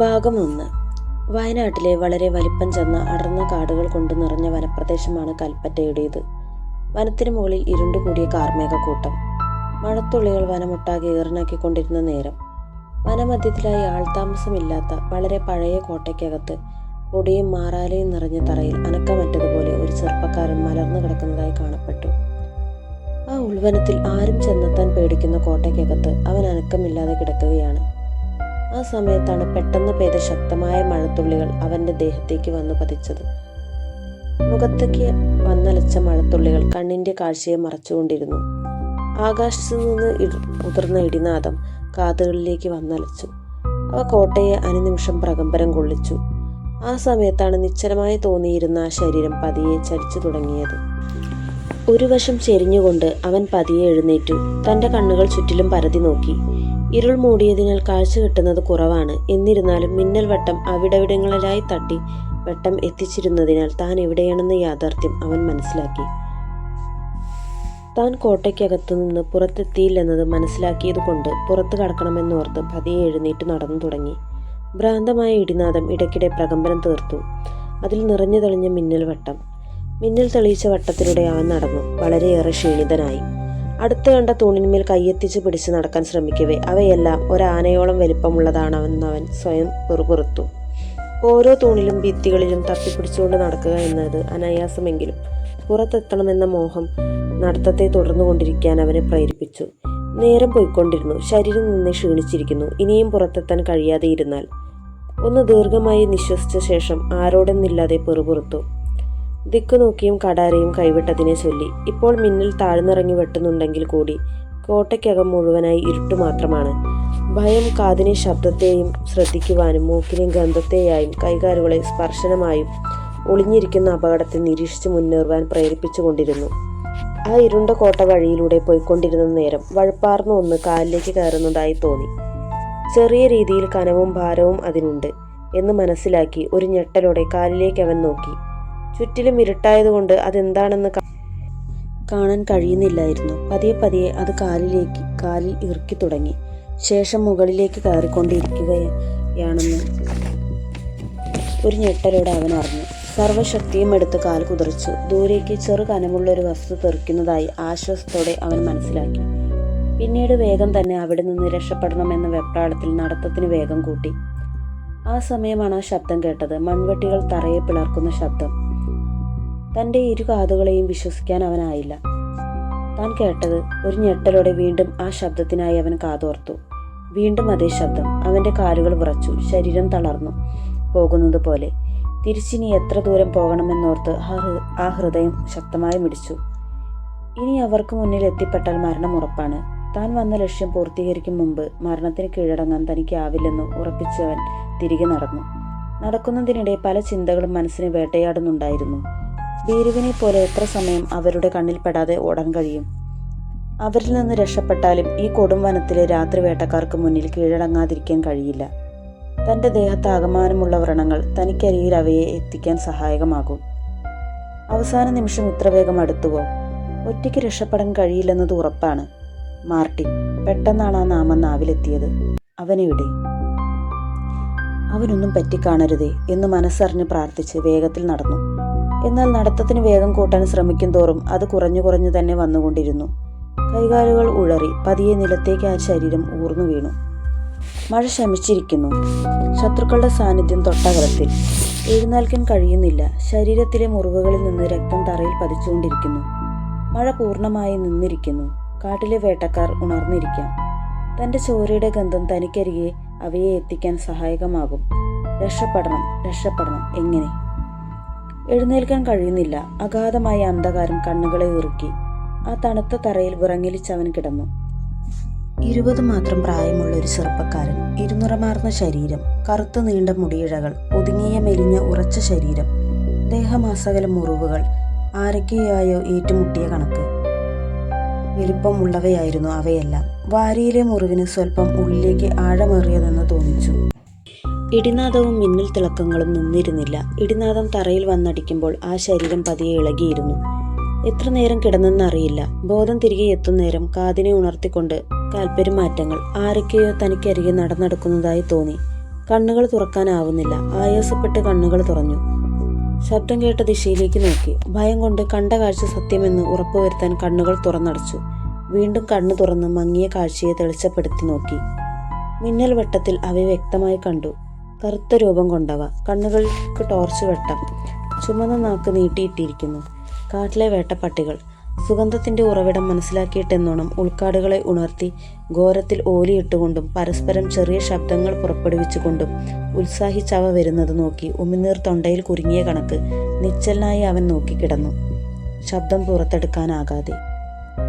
ഭാഗം 1. വയനാട്ടിലെ വളരെ വലിപ്പം ചെന്ന അടർന്ന കാടുകൾ കൊണ്ട് നിറഞ്ഞ വനപ്രദേശമാണ് കൽപ്പറ്റയുടേത്. വനത്തിന് മുകളിൽ ഇരുണ്ടുകൂടിയ കാർമേഘക്കൂട്ടം. മഴത്തുള്ളികൾ വനമൊട്ടാകെ ഈറനാക്കിക്കൊണ്ടിരുന്ന നേരം. വനമധ്യത്തിലായി ആൾതാമസമില്ലാത്ത വളരെ പഴയ കോട്ടയ്ക്കകത്ത് പൊടിയും മാറാലയും നിറഞ്ഞ തറയിൽ അനക്കമറ്റതുപോലെ ഒരു ചെറുപ്പക്കാരൻ മലർന്നു കിടക്കുന്നതായി കാണപ്പെട്ടു. ആ ഉൾവനത്തിൽ ആരും ചെന്നെത്താൻ പേടിക്കുന്ന കോട്ടയ്ക്കകത്ത് അവൻ അനക്കമില്ലാതെ കിടക്കുകയാണ്. ആ സമയത്താണ് പെട്ടെന്ന് പെയ്ത ശക്തമായ മഴത്തുള്ളികൾ അവൻ്റെ ദേഹത്തേക്ക് വന്നു പതിച്ചത്. മുഖത്തേക്ക് വന്നലച്ച മഴത്തുള്ളികൾ കണ്ണിൻ്റെ കാഴ്ചയെ മറച്ചുകൊണ്ടിരുന്നു. ആകാശത്തു നിന്ന് ഉതിർന്ന ഇടിനാദം കാതുകളിലേക്ക് വന്നലച്ചു. അവ കോട്ടയെ അനുനിമിഷം പ്രകമ്പനം കൊള്ളിച്ചു. ആ സമയത്താണ് നിശ്ചലമായി തോന്നിയിരുന്ന ആ ശരീരം പതിയെ ചലിച്ചു തുടങ്ങിയത്. ഒരു വശം ചെരിഞ്ഞുകൊണ്ട് അവൻ പതിയെ എഴുന്നേറ്റു. തൻ്റെ കണ്ണുകൾ ചുറ്റിലും പരതി നോക്കി. ഇരുൾ മൂടിയതിനാൽ കാഴ്ച കിട്ടുന്നത് കുറവാണ്. എന്നിരുന്നാലും മിന്നൽ വെട്ടം അവിടവിടങ്ങളിലായി തട്ടി വെട്ടം എത്തിച്ചിരുന്നതിനാൽ താൻ എവിടെയാണെന്ന് യാഥാർത്ഥ്യം അവൻ മനസ്സിലാക്കി. താൻ കോട്ടയ്ക്കകത്തു നിന്ന് പുറത്തെത്തിയില്ലെന്നത് മനസ്സിലാക്കിയതുകൊണ്ട് പുറത്തു കടക്കണമെന്നോർത്ത് പതിയെ എഴുന്നേറ്റ് നടന്നു തുടങ്ങി. ഭ്രാന്തമായ ഇടിനാദം ഇടയ്ക്കിടെ പ്രകമ്പനം തീർത്തു. അതിൽ നിറഞ്ഞു തെളിഞ്ഞ മിന്നൽ വെട്ടം. മിന്നൽ തെളിയിച്ച വട്ടത്തിലൂടെ അവൻ നടന്നു. വളരെയേറെ ക്ഷീണിതനായി. അടുത്ത് കണ്ട തൂണിന്മേൽ കയ്യെത്തിച്ച് പിടിച്ച് നടക്കാൻ ശ്രമിക്കവേ അവയെല്ലാം ഒരാനയോളം വലിപ്പമുള്ളതാണെന്ന് അവൻ സ്വയം പെറുപെറുത്തു. ഓരോ തൂണിലും ഭിത്തികളിലും തപ്പിപ്പിടിച്ചുകൊണ്ട് നടക്കുക എന്നത് അനായാസമെങ്കിലും പുറത്തെത്തണമെന്ന മോഹം നടത്തത്തെ തുടർന്നുകൊണ്ടിരിക്കാൻ അവനെ പ്രേരിപ്പിച്ചു. നേരം പോയിക്കൊണ്ടിരുന്നു. ശരീരം നന്നെ ക്ഷീണിച്ചിരിക്കുന്നു. ഇനിയും പുറത്തെത്താൻ കഴിയാതെ ഇരുന്നാൽ. ഒന്ന് ദീർഘമായി നിശ്വസിച്ച ശേഷം ആരോടെന്നില്ലാതെ പെറുപെറുത്തു. ദിക്കു നോക്കിയും കടാരയും കൈവിട്ടതിനെ ചൊല്ലി. ഇപ്പോൾ മിന്നൽ താഴ്ന്നിറങ്ങി വെട്ടുന്നുണ്ടെങ്കിൽ കൂടി കോട്ടയ്ക്കകം മുഴുവനായി ഇരുട്ടു മാത്രമാണ്. ഭയം കാതിനെ ശബ്ദത്തെയും ശ്രദ്ധിക്കുവാനും മൂക്കിനെ ഗന്ധത്തെയായും കൈകാലുകളെ സ്പർശനമായും ഒളിഞ്ഞിരിക്കുന്ന അപകടത്തെ നിരീക്ഷിച്ച് മുന്നേറുവാൻ പ്രേരിപ്പിച്ചുകൊണ്ടിരുന്നു. ആ ഇരുണ്ട കോട്ട വഴിയിലൂടെ പോയിക്കൊണ്ടിരുന്ന നേരം വഴുപ്പാർന്ന ഒന്ന് കാലിലേക്ക് കയറുന്നതായി തോന്നി. ചെറിയ രീതിയിൽ കനവും ഭാരവും അതിനുണ്ട് എന്ന് മനസ്സിലാക്കി ഒരു ഞെട്ടലോടെ കാലിലേക്ക് അവൻ നോക്കി. ചുറ്റിലും ഇരുട്ടായതുകൊണ്ട് അതെന്താണെന്ന് കാണാൻ കഴിയുന്നില്ലായിരുന്നു. പതിയെ പതിയെ അത് കാലിൽ ഇറുക്കി തുടങ്ങി. ശേഷം മുകളിലേക്ക് കയറിക്കൊണ്ടിരിക്കുകയാണെന്ന് ഒരു ഞെട്ടലോടെ അവൻ അറിഞ്ഞു. സർവശക്തിയും എടുത്ത് കാൽ കുതിർച്ചു. ദൂരേക്ക് ചെറു കനമുള്ളൊരു വസ്തു തെറിക്കുന്നതായി ആശ്വാസത്തോടെ അവൻ മനസ്സിലാക്കി. പിന്നീട് വേഗം തന്നെ അവിടെ നിന്ന് രക്ഷപ്പെടണമെന്ന വെപ്രാളത്തിൽ നടത്തത്തിന് വേഗം കൂട്ടി. ആ സമയമാണ് ആ ശബ്ദം കേട്ടത്. മൺവെട്ടികൾ തറയെ പിളർക്കുന്ന ശബ്ദം. തൻ്റെ ഇരു കാതുകളെയും വിശ്വസിക്കാൻ അവനായില്ല. താൻ കേട്ടത് ഒരു ഞെട്ടലോടെ വീണ്ടും ആ ശബ്ദത്തിനായി അവൻ കാതോർത്തു. വീണ്ടും അതേ ശബ്ദം. അവൻ്റെ കാലുകൾ വിറച്ചു. ശരീരം തളർന്നു പോകുന്നത് പോലെ. തിരിച്ചിനി എത്ര ദൂരം പോകണമെന്നോർത്ത് ആ ഹൃദയം ശക്തമായി മിടിച്ചു. ഇനി അവർക്ക് മുന്നിൽ എത്തിപ്പെട്ടാൽ മരണം ഉറപ്പാണ്. താൻ വന്ന ലക്ഷ്യം പൂർത്തീകരിക്കും മുമ്പ് മരണത്തിന് കീഴടങ്ങാൻ തനിക്കാവില്ലെന്ന് ഉറപ്പിച്ചവൻ തിരികെ നടന്നു. നടക്കുന്നതിനിടെ പല ചിന്തകളും മനസ്സിനെ വേട്ടയാടുന്നുണ്ടായിരുന്നു. ഭീരുവിനെ പോലെ എത്ര സമയം അവരുടെ കണ്ണിൽപ്പെടാതെ ഓടാൻ കഴിയും? അവരിൽ നിന്ന് രക്ഷപ്പെട്ടാലും ഈ കൊടും വനത്തിലെ രാത്രി വേട്ടക്കാർക്ക് മുന്നിൽ കീഴടങ്ങാതിരിക്കാൻ കഴിയില്ല. തൻ്റെ ദേഹത്താകമാനമുള്ള വ്രണങ്ങൾ തനിക്കരികിൽ അവയെ എത്തിക്കാൻ സഹായകമാകും. അവസാന നിമിഷം ഇത്ര വേഗം അടുത്തുവോ? ഒറ്റയ്ക്ക് രക്ഷപ്പെടാൻ കഴിയില്ലെന്നത് ഉറപ്പാണ്. മാർട്ടിൻ. പെട്ടെന്നാണ് ആ നാമം നാവിലെത്തിയത്. അവനെവിടെ? അവനൊന്നും പറ്റിക്കാണരുതേ എന്ന് മനസ്സറിഞ്ഞ് പ്രാർത്ഥിച്ച് വേഗത്തിൽ നടന്നു. എന്നാൽ നടത്തത്തിന് വേഗം കൂട്ടാൻ ശ്രമിക്കും തോറും അത് കുറഞ്ഞു തന്നെ വന്നുകൊണ്ടിരുന്നു. കൈകാലുകൾ ഉഴറി പതിയെ നിലത്തേക്ക് ആ ശരീരം ഊർന്നു വീണു. മഴ ശമിച്ചിരിക്കുന്നു. ശത്രുക്കളുടെ സാന്നിധ്യം തൊട്ടകലത്തിൽ. എഴുന്നേൽക്കാൻ കഴിയുന്നില്ല. ശരീരത്തിലെ മുറിവുകളിൽ നിന്ന് രക്തം തറയിൽ പതിച്ചുകൊണ്ടിരിക്കുന്നു. മഴ പൂർണ്ണമായി നിന്നിരിക്കുന്നു. കാട്ടിലെ വേട്ടക്കാർ ഉണർന്നിരിക്കാം. തൻ്റെ ചോരയുടെ ഗന്ധം തനിക്കരികെ അവയെ എത്തിക്കാൻ സഹായകമാകും. രക്ഷപ്പെടണം. എങ്ങനെ? എഴുന്നേൽക്കാൻ കഴിയുന്നില്ല. അഗാധമായ അന്ധകാരം കണ്ണുകളെ ഇറുക്കി. ആ തണുത്ത തറയിൽ വിറങ്ങലിച്ചവൻ കിടന്നു. 20 മാത്രം പ്രായമുള്ള ഒരു ചെറുപ്പക്കാരൻ. ഇരുനിറമാർന്ന ശരീരം, കറുത്ത നീണ്ട മുടിയിഴകൾ, ഒതുങ്ങിയ മെലിഞ്ഞ ഉറച്ച ശരീരം, ദേഹമാസകല മുറിവുകൾ ആരൊക്കെയായോ ഏറ്റുമുട്ടിയ കണക്ക്. വലിപ്പമുള്ളവയായിരുന്നു അവയെല്ലാം. വാരിയിലെ മുറിവിന് സ്വല്പം ഉള്ളിലേക്ക് ആഴമേറിയതെന്ന് തോന്നിച്ചു. ഇടിനാദവും മിന്നൽ തിളക്കങ്ങളും നിന്നിരുന്നില്ല. ഇടിനാദം തറയിൽ വന്നടിക്കുമ്പോൾ ആ ശരീരം പതിയെ ഇളകിയിരുന്നു. എത്ര നേരം കിടന്നെന്നറിയില്ല. ബോധം തിരികെ എത്തുന്നേരം കാതിനെ ഉണർത്തിക്കൊണ്ട് കാൽപ്പെരുമാറ്റങ്ങൾ. ആരൊക്കെയോ തനിക്കരികെ നടന്നെടുക്കുന്നതായി തോന്നി. കണ്ണുകൾ തുറക്കാനാവുന്നില്ല. ആയാസപ്പെട്ട് കണ്ണുകൾ തുറന്നു. ശബ്ദം കേട്ട ദിശയിലേക്ക് നോക്കി. ഭയം കൊണ്ട് കണ്ട കാഴ്ച സത്യമെന്ന് ഉറപ്പുവരുത്താൻ കണ്ണുകൾ തുറന്നടച്ചു. വീണ്ടും കണ്ണു തുറന്ന് മങ്ങിയ കാഴ്ചയെ തെളിച്ചപ്പെടുത്തി നോക്കി. മിന്നൽ വെട്ടത്തിൽ അവയെ വ്യക്തമായി കണ്ടു. കറുത്ത രൂപം കൊണ്ടവ. കണ്ണുകൾക്ക് ടോർച്ച് വെട്ടം. ചുമന്ന നാക്ക് നീട്ടിയിട്ടിരിക്കുന്നു. കാട്ടിലെ വേട്ടപ്പട്ടികൾ. സുഗന്ധത്തിന്റെ ഉറവിടം മനസ്സിലാക്കിയിട്ടെന്നോണം ഉൾക്കാടുകളെ ഉണർത്തി ഘോരത്തിൽ ഓലിയിട്ടുകൊണ്ടും പരസ്പരം ചെറിയ ശബ്ദങ്ങൾ പുറപ്പെടുവിച്ചുകൊണ്ടും ഉത്സാഹിച്ചവ വരുന്നത് നോക്കി ഉമിനീർ തൊണ്ടയിൽ കുരുങ്ങിയ കണക്ക് നിശ്ചലനായി അവൻ നോക്കിക്കിടന്നു, ശബ്ദം പുറത്തെടുക്കാനാകാതെ.